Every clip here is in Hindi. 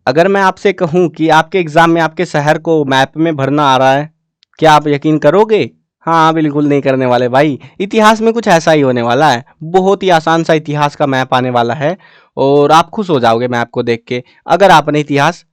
अगर मैं आपसे कहूं कि आपके एग्जाम में आपके शहर को मैप में भरना आ रहा है, क्या आप यकीन करोगे? हाँ, बिल्कुल नहीं करने वाले भाई। इतिहास में कुछ ऐसा ही होने वाला है। बहुत ही आसान सा इतिहास का मैप आने वाला है और आप खुश हो जाओगे मैप को देख के। अगर आपने इतिहास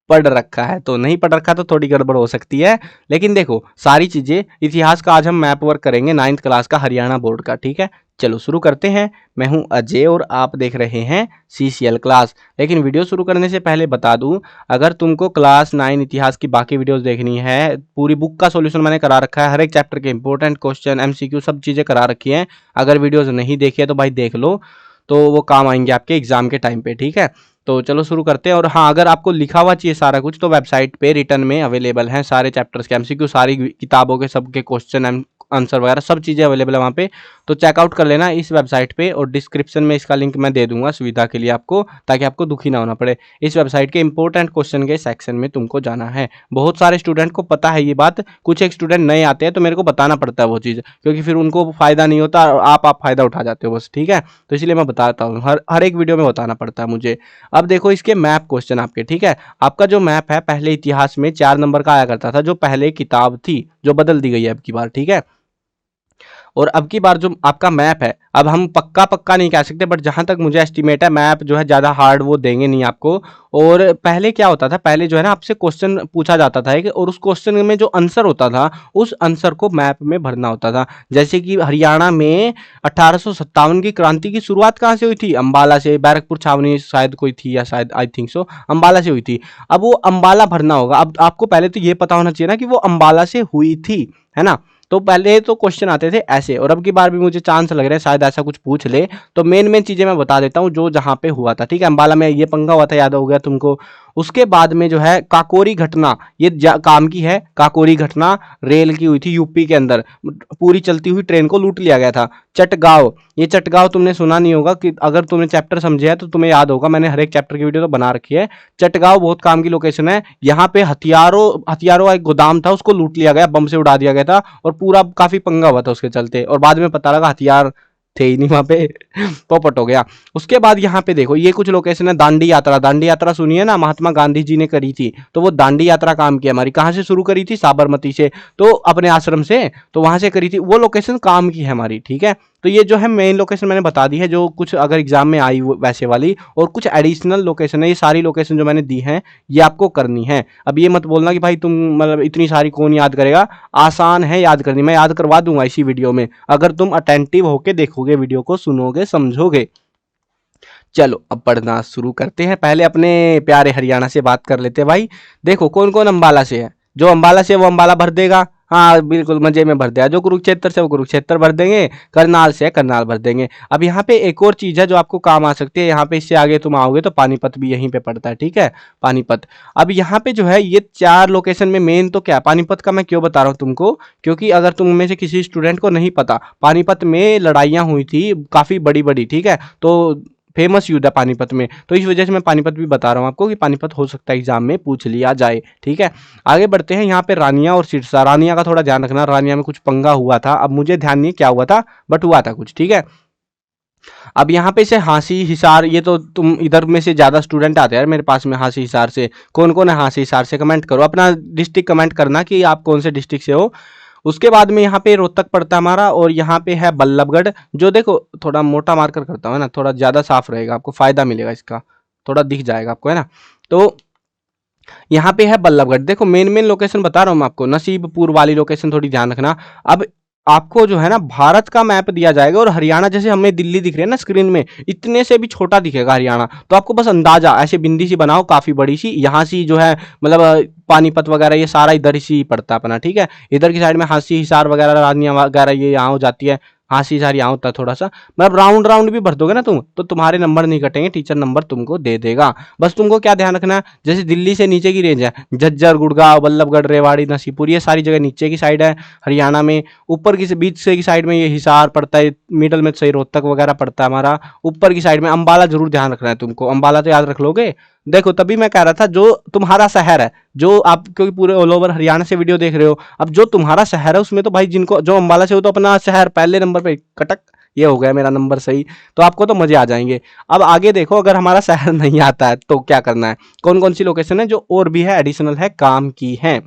पढ़ रखा है तो, नहीं पढ़ रखा तो थोड़ी गड़बड़ हो सकती है। लेकिन देखो, सारी चीजें इतिहास का आज हम मैप वर्क करेंगे 9th क्लास का हरियाणा बोर्ड का, ठीक है। चलो शुरू करते हैं। मैं हूं अजय और आप देख रहे हैं CCL क्लास। लेकिन वीडियो शुरू करने से पहले बता दूं, अगर तुमको क्लास 9 इतिहास की बाकी वीडियोस देखनी है, पूरी बुक का सॉल्यूशन मैंने करा रखा है, हर एक चैप्टर के इंपॉर्टेंट क्वेश्चन MCQ सब चीजें करा रखी हैं। अगर वीडियोस नहीं देखी है तो भाई देख लो, तो वो काम आएंगे आपके एग्जाम के टाइम पे, ठीक है। तो चलो शुरू करते हैं। और हाँ, अगर आपको लिखा हुआ चाहिए सारा कुछ तो वेबसाइट पे रिटर्न में अवेलेबल है सारे चैप्टर्स के MCQ, सारी किताबों के सबके क्वेश्चन आंसर वगैरह सब चीज़ें अवेलेबल है वहाँ पे। तो चेकआउट कर लेना इस वेबसाइट पे, और डिस्क्रिप्शन में इसका लिंक मैं दे दूंगा सुविधा के लिए आपको, ताकि आपको दुखी ना होना पड़े। इस वेबसाइट के इंपॉर्टेंट क्वेश्चन के सेक्शन में तुमको जाना है। बहुत सारे स्टूडेंट को पता है ये बात, कुछ एक स्टूडेंट नए आते हैं तो मेरे को बताना पड़ता है वो चीज़, क्योंकि फिर उनको फायदा नहीं होता और आप फायदा उठा जाते हो बस, ठीक है। तो इसलिए मैं बताता हूँ, हर एक वीडियो में बताना पड़ता है मुझे। अब देखो इसके मैप क्वेश्चन आपके, ठीक है। आपका जो मैप है पहले इतिहास में 4 नंबर का आया करता था, जो पहले किताब थी, जो बदल दी गई है अब की बार, ठीक है। और अब की बार जो आपका मैप है, अब हम पक्का पक्का नहीं कह सकते, बट जहां तक मुझे एस्टिमेट है मैप जो है ज़्यादा हार्ड वो देंगे नहीं आपको। और पहले क्या होता था, पहले जो है ना आपसे क्वेश्चन पूछा जाता था और उस क्वेश्चन में जो आंसर होता था उस आंसर को मैप में भरना होता था। जैसे कि हरियाणा में 1857 की क्रांति की शुरुआत कहाँ से हुई थी? अंबाला से। बैरकपुर छावनी शायद कोई थी, या शायद आई थिंक सो अंबाला से हुई थी। अब वो अंबाला भरना होगा। अब आपको पहले तो ये पता होना चाहिए ना कि वो अंबाला से हुई थी, है ना। तो पहले तो क्वेश्चन आते थे ऐसे, और अब की बार भी मुझे चांस लग रहा है शायद ऐसा कुछ पूछ ले। तो मेन मेन चीजें मैं बता देता हूँ जो जहां पे हुआ था, ठीक है। अंबाला में ये पंगा हुआ था, याद हो गया तुमको। उसके बाद में जो है काकोरी घटना, ये काम की है। काकोरी घटना रेल की हुई थी यूपी के अंदर, पूरी चलती हुई ट्रेन को लूट लिया गया था। चटगांव, ये चटगांव तुमने सुना नहीं होगा, कि अगर तुमने चैप्टर समझे है तो तुम्हें याद होगा, मैंने हर एक चैप्टर की वीडियो तो बना रखी है। चटगांव बहुत काम की लोकेशन है। यहाँ पे हथियारों का एक गोदाम था, उसको लूट लिया गया, बम से उड़ा दिया गया था, और पूरा काफी पंगा हुआ था उसके चलते। और बाद में पता लगा हथियार थे ही नहीं वहां पे पोपट हो गया। उसके बाद यहाँ पे देखो ये कुछ लोकेशन है। दांडी यात्रा, दांडी यात्रा सुनिए ना, महात्मा गांधी जी ने करी थी। तो वो दांडी यात्रा काम की हमारी कहाँ से शुरू करी थी? साबरमती से, तो अपने आश्रम से, तो वहां से करी थी। वो लोकेशन काम की है हमारी, ठीक है। तो ये जो है मेन लोकेशन मैंने बता दी है, जो कुछ अगर एग्जाम में आई वैसे वाली, और कुछ एडिशनल लोकेशन है। ये सारी लोकेशन जो मैंने दी है ये आपको करनी है। अब ये मत बोलना कि भाई तुम मतलब इतनी सारी कौन याद करेगा, आसान है याद करनी, मैं याद करवा दूंगा इसी वीडियो में, अगर तुम अटेंटिव होके देखोगे वीडियो को, सुनोगे, समझोगे। चलो अब पढ़ना शुरू करते हैं। पहले अपने प्यारे हरियाणा से बात कर लेते हैं भाई। देखो कौन कौन अंबाला से है। जो अंबाला से वो अंबाला भर देगा, हाँ बिल्कुल मजे में भर देगा। जो कुरुक्षेत्र से वो कुरुक्षेत्र भर देंगे, करनाल से करनाल भर देंगे। अब यहाँ पे एक और चीज है जो आपको काम आ सकती है। यहाँ पे इससे आगे तुम आओगे तो पानीपत भी यहीं पे पड़ता है, ठीक है, पानीपत। अब यहाँ पे जो है ये 4 लोकेशन में मेन तो क्या, पानीपत का मैं क्यों बता रहा हूँ तुमको, क्योंकि अगर तुम में से किसी स्टूडेंट को नहीं पता, पानीपत में लड़ाइयाँ हुई थी काफी बड़ी बड़ी, ठीक है। तो फेमस युद्ध है पानीपत में, तो इस वजह से मैं पानीपत भी बता रहा हूँ आपको, कि पानीपत हो सकता है एग्जाम में पूछ लिया जाए, ठीक है। आगे बढ़ते हैं। यहाँ पे रानिया और सिरसा, रानिया का थोड़ा ध्यान रखना, रानिया में कुछ पंगा हुआ था, अब मुझे ध्यान नहीं क्या हुआ था, बट हुआ था कुछ, ठीक है। अब यहाँ पे से हांसी हिसार, ये तो तुम इधर में से ज्यादा स्टूडेंट आते हैं यार मेरे पास में हांसी हिसार से। कौन कौन है हांसी हिसार से? कमेंट करो, अपना डिस्ट्रिक्ट कमेंट करना कि आप कौन से डिस्ट्रिक्ट से हो। उसके बाद में यहाँ पे रोहतक पड़ता है हमारा, और यहाँ पे है बल्लभगढ़। जो देखो थोड़ा मोटा मार्कर करता हूँ ना, थोड़ा ज्यादा साफ रहेगा, आपको फायदा मिलेगा इसका, थोड़ा दिख जाएगा आपको, है ना। तो यहाँ पे है बल्लभगढ़। देखो मेन मेन लोकेशन बता रहा हूँ मैं आपको, नसीबपुर वाली लोकेशन थोड़ी ध्यान रखना। अब आपको जो है ना भारत का मैप दिया जाएगा, और हरियाणा जैसे हमें दिल्ली दिख रही है ना स्क्रीन में, इतने से भी छोटा दिखेगा हरियाणा। तो आपको बस अंदाजा ऐसे बिंदी सी बनाओ काफी बड़ी सी, यहाँ सी जो है मतलब पानीपत वगैरह ये सारा इधर ही पड़ता है अपना, ठीक है। इधर की साइड में हांसी हिसार वगैरह, रानिया वगैरह ये यहाँ हो जाती है। हांसी हिसार यहाँ होता है थोड़ा सा, मतलब राउंड राउंड भी भर दोगे ना तुम तो तुम्हारे नंबर नहीं कटेंगे, टीचर नंबर तुमको दे देगा। बस तुमको क्या ध्यान रखना है, जैसे दिल्ली से नीचे की रेंज है, झज्जर, गुड़गांव, बल्लभगढ़, रेवाड़ी, नसीबपुर, ये सारी जगह नीचे की साइड है हरियाणा में। ऊपर की बीच से की साइड में ये हिसार पड़ता है, मिडल में सही रोहतक वगैरह पड़ता है हमारा। ऊपर की साइड में अंबाला जरूर ध्यान रखना है तुमको, अंबाला तो याद रख लोगे। देखो तभी मैं कह रहा था जो तुम्हारा शहर है, जो आप क्योंकि पूरे ऑल ओवर हरियाणा से वीडियो देख रहे हो, अब जो तुम्हारा शहर है उसमें तो भाई जिनको जो अंबाला से हो तो अपना शहर पहले नंबर पे कटक, ये हो गया मेरा नंबर सही। तो आपको तो मजे आ जाएंगे। अब आगे देखो, अगर हमारा शहर नहीं आता है तो क्या करना है, कौन कौन सी लोकेशन है जो और भी है, एडिशनल है, काम की है।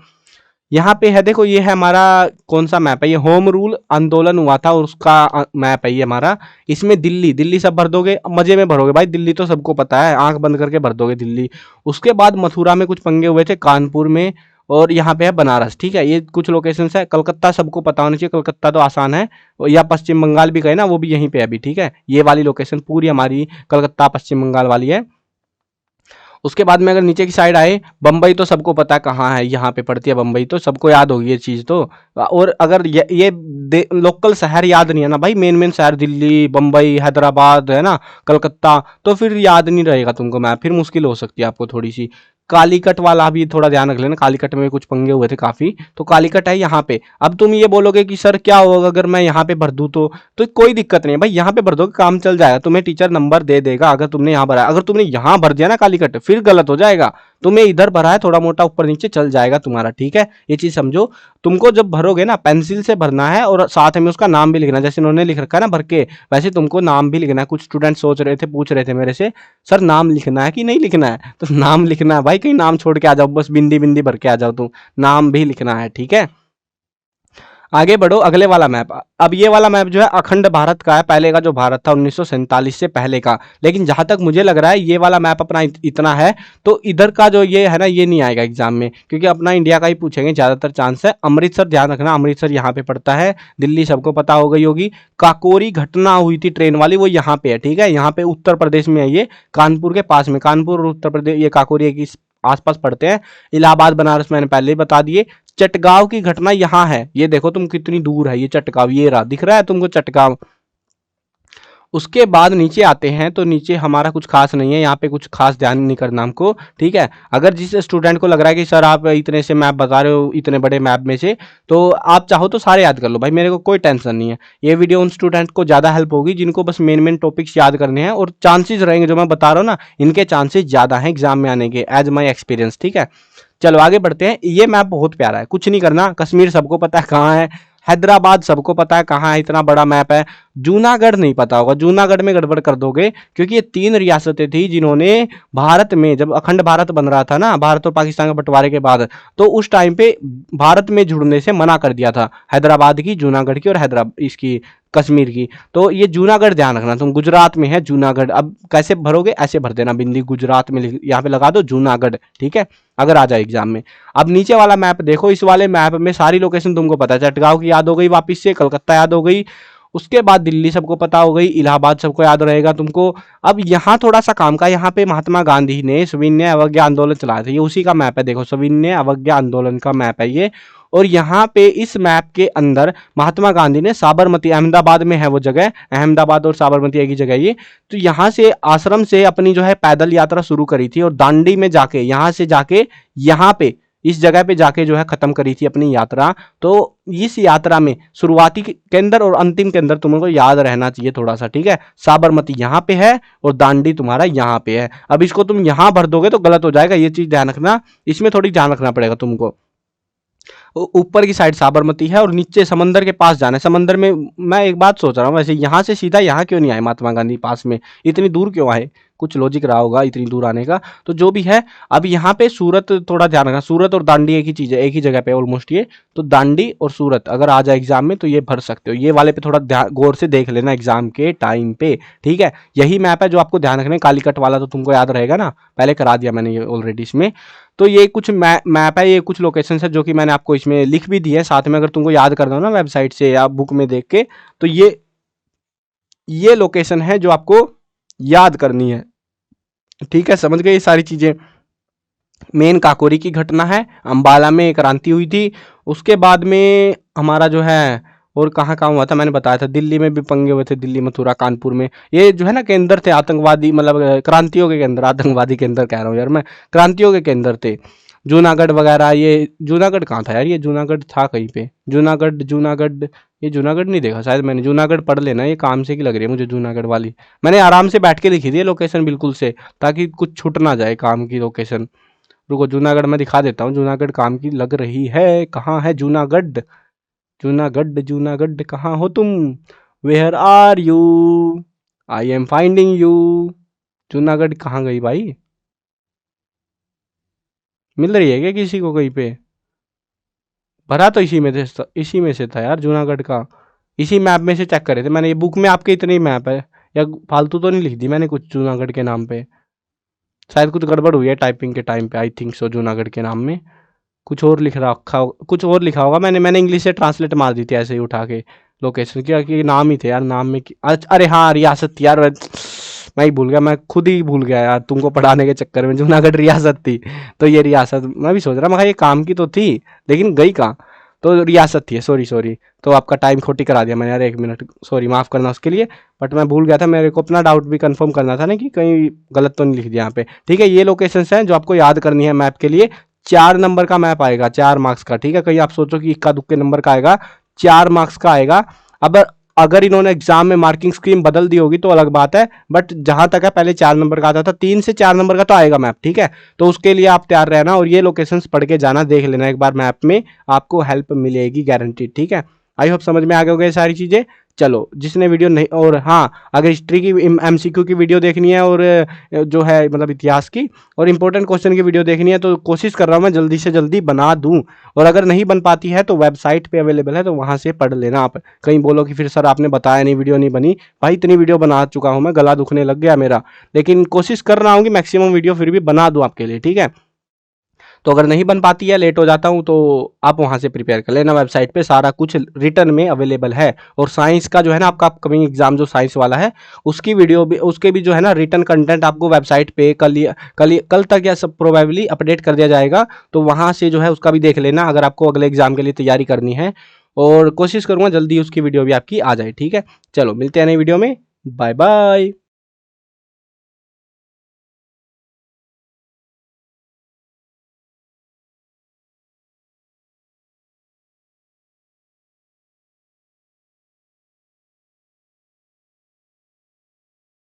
यहाँ पे है, देखो ये है हमारा कौन सा मैप है, ये होम रूल आंदोलन हुआ था और उसका मैप है ये हमारा। इसमें दिल्ली, दिल्ली सब भर दोगे, मजे में भरोगे भाई, दिल्ली तो सबको पता है, आंख बंद करके भर दोगे दिल्ली। उसके बाद मथुरा में कुछ पंगे हुए थे, कानपुर में, और यहाँ पे है बनारस। ठीक है, ये कुछ लोकेशन है। कलकत्ता सबको पता होना चाहिए, कलकत्ता तो आसान है, या पश्चिम बंगाल भी कहे ना, वो भी यहीं पे है अभी। ठीक है, ये वाली लोकेशन पूरी हमारी कलकत्ता पश्चिम बंगाल वाली है। उसके बाद में अगर नीचे की साइड आए, बम्बई तो सबको पता है कहाँ है, यहाँ पे पड़ती है बम्बई, तो सबको याद होगी ये चीज़ तो। और अगर ये लोकल शहर याद नहीं है ना भाई, मेन मेन शहर दिल्ली, बम्बई, हैदराबाद है ना, कलकत्ता, तो फिर याद नहीं रहेगा तुमको मैप, फिर मुश्किल हो सकती है आपको थोड़ी सी। कालीकट वाला भी थोड़ा ध्यान रख लेना, कालीकट में कुछ पंगे हुए थे काफी, तो कालीकट है यहाँ पे। अब तुम ये बोलोगे कि सर क्या होगा अगर मैं यहाँ पे भर दूं, तो कोई दिक्कत नहीं है भाई, यहाँ पे भर दोगे काम चल जाएगा, तुम्हें टीचर नंबर दे देगा अगर तुमने यहाँ भरा। अगर तुमने यहाँ भर दिया ना कालीकट, फिर गलत हो जाएगा। तुम्हें इधर भरा है, थोड़ा मोटा ऊपर नीचे चल जाएगा तुम्हारा। ठीक है, ये चीज समझो। तुमको जब भरोगे ना, पेंसिल से भरना है और साथ में उसका नाम भी लिखना है, जैसे उन्होंने लिख रखा है ना भर के, वैसे तुमको नाम भी लिखना है। कुछ स्टूडेंट सोच रहे थे, पूछ रहे थे मेरे से, सर नाम लिखना है कि नहीं लिखना है, तो नाम लिखना है भाई, कहीं नाम छोड़ के आ जाओ, बस बिंदी बिंदी भर के आ जाओ तुम, नाम भी लिखना है। ठीक है, आगे बढ़ो, अगले वाला मैप। अब ये वाला मैप जो है अखंड भारत का है, पहले का जो भारत था 1947 से पहले का। लेकिन जहां तक मुझे लग रहा है ये वाला मैप अपना इतना है, तो इधर का जो ये है ना, ये नहीं आएगा एग्जाम में, क्योंकि अपना इंडिया का ही पूछेंगे ज्यादातर चांस है। अमृतसर ध्यान रखना, अमृतसर यहाँ पे पड़ता है। दिल्ली सबको पता हो गई होगी। काकोरी घटना हुई थी ट्रेन वाली, वो यहाँ पे है। ठीक है, यहाँ पे उत्तर प्रदेश में है ये, कानपुर के पास में, कानपुर और उत्तर प्रदेश, ये काकोरी एक आसपास पड़ते हैं। इलाहाबाद बनारस मैंने पहले ही बता दिए। चटगांव की घटना यहाँ है, ये देखो तुम कितनी दूर है ये चटगांव, ये रहा, दिख रहा है तुमको चटगांव। उसके बाद नीचे आते हैं, तो नीचे हमारा कुछ खास नहीं है, यहाँ पे कुछ खास ध्यान नहीं करना हमको। ठीक है, अगर जिस स्टूडेंट को लग रहा है कि सर आप इतने से मैप बता रहे हो, इतने बड़े मैप में से, तो आप चाहो तो सारे याद कर लो भाई, मेरे को कोई टेंशन नहीं है। ये वीडियो उन स्टूडेंट को ज़्यादा हेल्प होगी जिनको बस मेन मेन टॉपिक्स याद करने हैं, और चांसेस रहेंगे जो मैं बता रहा हूँ ना, इनके चांसेस ज़्यादा हैं एग्जाम में आने के, एज माई एक्सपीरियंस। ठीक है, चलो आगे बढ़ते हैं। ये मैप बहुत प्यारा है, कुछ नहीं करना। कश्मीर सबको पता है कहाँ है, हैदराबाद सबको पता है कहाँ है, इतना बड़ा मैप है। जूनागढ़ नहीं पता होगा, जूनागढ़ में गड़बड़ कर दोगे, क्योंकि ये 3 रियासतें थी जिन्होंने भारत में, जब अखंड भारत बन रहा था ना, भारत और पाकिस्तान के बंटवारे के बाद, तो उस टाइम पे भारत में जुड़ने से मना कर दिया था, हैदराबाद की, जूनागढ़ की और हैदराबाद इसकी कश्मीर की। तो ये जूनागढ़ ध्यान रखना, तुम गुजरात में है जूनागढ़। अब कैसे भरोगे, ऐसे भर देना, बिंदी गुजरात में यहाँ पे लगा दो जूनागढ़। ठीक है, अगर आ जाए एग्जाम में। अब नीचे वाला मैप देखो, इस वाले मैप में सारी लोकेशन तुमको पता है। चटगांव की याद हो गई वापिस से, कलकत्ता याद हो गई, उसके बाद दिल्ली सबको पता हो गई, इलाहाबाद सबको याद रहेगा तुमको। अब यहाँ थोड़ा सा काम का, यहाँ पे महात्मा गांधी ने सविनय अवज्ञा आंदोलन चलाया था, ये उसी का मैप है। देखो सविनय अवज्ञा आंदोलन का मैप है ये। और यहाँ पे इस मैप के अंदर महात्मा गांधी ने साबरमती, अहमदाबाद में है वो जगह, अहमदाबाद और साबरमती एक ही जगह ये, तो यहाँ से आश्रम से अपनी जो है पैदल यात्रा शुरू करी थी, और दांडी में जाके, यहाँ से जाके यहाँ पे इस जगह पे जाके जो है खत्म करी थी अपनी यात्रा। तो इस यात्रा में शुरुआती केंद्र और अंतिम केंद्र तुमको याद रहना चाहिए थोड़ा सा। ठीक है, साबरमती यहाँ पे है और दांडी तुम्हारा यहाँ पे है। अब इसको तुम यहाँ भर दोगे तो गलत हो जाएगा, ये चीज ध्यान रखना, इसमें थोड़ी ध्यान रखना पड़ेगा तुमको। ऊपर की साइड साबरमती है और नीचे समंदर के पास जाना है। समंदर में मैं एक बात सोच रहा हूँ, वैसे यहाँ से सीधा यहाँ क्यों नहीं आए महात्मा गांधी पास में, इतनी दूर क्यों आए, कुछ लॉजिक रहा होगा इतनी दूर आने का, तो जो भी है। अब यहाँ पे सूरत थोड़ा ध्यान रखना, सूरत और दांडी एक ही चीज़ है, एक ही जगह पे ऑलमोस्ट ये, तो दांडी और सूरत अगर आ जाए एग्जाम में तो ये भर सकते हो। ये वाले पे थोड़ा गौर से देख लेना एग्जाम के टाइम पे। ठीक है, यही मैप है जो आपको ध्यान रखना है। कालीकट वाला तो तुमको याद रहेगा ना, पहले करा दिया मैंने ये ऑलरेडी इसमें। तो ये कुछ मैप है, ये कुछ लोकेशन है जो कि मैंने आपको इसमें लिख भी दी है साथ में, अगर तुमको याद करना हो ना वेबसाइट से या बुक में देख के, तो ये लोकेशन है जो आपको याद करनी है। ठीक है, समझ गए ये सारी चीजें। मेन काकोरी की घटना है, अंबाला में क्रांति हुई थी। उसके बाद में हमारा जो है, और कहाँ कहाँ हुआ था मैंने बताया था, दिल्ली में भी पंगे हुए थे, दिल्ली, मथुरा, कानपुर में। ये जो है ना केंद्र थे आतंकवादी, मतलब क्रांतियों के केंद्र, आतंकवादी केंद्र कह रहा हूँ यार मैं, क्रांतियों के केंद्र थे। जूनागढ़ वगैरह, ये जूनागढ़ कहाँ था यार, ये जूनागढ़ था कहीं पे, जूनागढ़, ये जूनागढ़ नहीं देखा शायद मैंने। जूनागढ़ पढ़ लेना, ये काम से की लग रही है मुझे जूनागढ़ वाली, मैंने आराम से बैठ के लिखी थी लोकेशन बिल्कुल से, ताकि कुछ छूट ना जाए काम की लोकेशन। रुको, जूनागढ़ मैं दिखा देता हूँ, जूनागढ़ काम की लग रही है, कहाँ है जूनागढ़, जूनागढ़ कहाँ हो तुम। Where are you, I am finding you. Junagadh कहाँ गई भाई? मिल रही है क्या किसी को कहीं पे? भरा तो इसी में से था यार जूनागढ़ का। इसी मैप में से चेक करे थे मैंने। ये बुक में आपके इतने ही मैप है, या फालतू तो नहीं लिख दी मैंने कुछ जूनागढ़ के नाम पे? शायद कुछ गड़बड़ हुई है टाइपिंग के टाइम पे, आई थिंक सो। जूनागढ़ के नाम में कुछ और लिख रखा, कुछ और लिखा होगा। मैंने इंग्लिश से ट्रांसलेट मार दी थी ऐसे ही उठा के लोकेशन क्या कि नाम ही थे यार। नाम में अरे हाँ रियासत थी यार, मैं ही भूल गया, मैं खुद ही भूल गया यार तुमको पढ़ाने के चक्कर में। जूनागढ़ रियासत थी, तो ये रियासत मैं भी सोच रहा मैं ये काम की तो थी लेकिन गई कहाँ। तो रियासत थी, सॉरी सॉरी। तो आपका टाइम खोटी करा दिया मैंने यार, 1 मिनट सॉरी, माफ़ करना उसके लिए। बट मैं भूल गया था, मेरे को अपना डाउट भी कंफर्म करना था ना कि कहीं गलत तो नहीं लिख दिया यहाँ पे। ठीक है, ये लोकेशंस हैं जो आपको याद करनी है मैप के लिए। 4 नंबर का मैप आएगा, 4 मार्क्स का। ठीक है, कहीं आप सोचो कि इक्का दुक्के नंबर का आएगा, 4 मार्क्स का आएगा। अब अगर इन्होंने एग्जाम में मार्किंग स्कीम बदल दी होगी तो अलग बात है, बट जहां तक है पहले 4 नंबर का आता था। 3 से 4 नंबर का तो आएगा मैप। ठीक है, तो उसके लिए आप तैयार रहना और ये लोकेशंस पढ़ के जाना, देख लेना एक बार मैप में, आपको हेल्प मिलेगी गारंटी। ठीक है, आई होप समझ में आ गए होंगे सारी चीज़ें। चलो, जिसने वीडियो नहीं, और हाँ, अगर हिस्ट्री की एमसीक्यू की वीडियो देखनी है और जो है मतलब इतिहास की और इंपॉर्टेंट क्वेश्चन की वीडियो देखनी है, तो कोशिश कर रहा हूँ मैं जल्दी से जल्दी बना दूँ। और अगर नहीं बन पाती है तो वेबसाइट पे अवेलेबल है, तो वहाँ से पढ़ लेना आप। कहीं बोलो कि फिर सर आपने बताया नहीं, वीडियो नहीं बनी। भाई इतनी वीडियो बना चुका हूँ मैं, गला दुखने लग गया मेरा, लेकिन कोशिश कर रहा हूँ कि मैक्सिमम वीडियो फिर भी बना दूँ आपके लिए। ठीक है, तो अगर नहीं बन पाती है, लेट हो जाता हूँ, तो आप वहाँ से प्रिपेयर कर लेना। वेबसाइट पे सारा कुछ रिटर्न में अवेलेबल है। और साइंस का जो है ना, आपका अपकमिंग एग्जाम जो साइंस वाला है, उसकी वीडियो भी, उसके भी जो है ना रिटर्न कंटेंट आपको वेबसाइट पे कल तक या सब प्रोबेबली अपडेट कर दिया जाएगा। तो वहाँ से जो है उसका भी देख लेना, अगर आपको अगले एग्जाम के लिए तैयारी करनी है। और कोशिश करूँगा जल्दी उसकी वीडियो भी आपकी आ जाए। ठीक है, चलो मिलते हैं नई वीडियो में। Bye bye.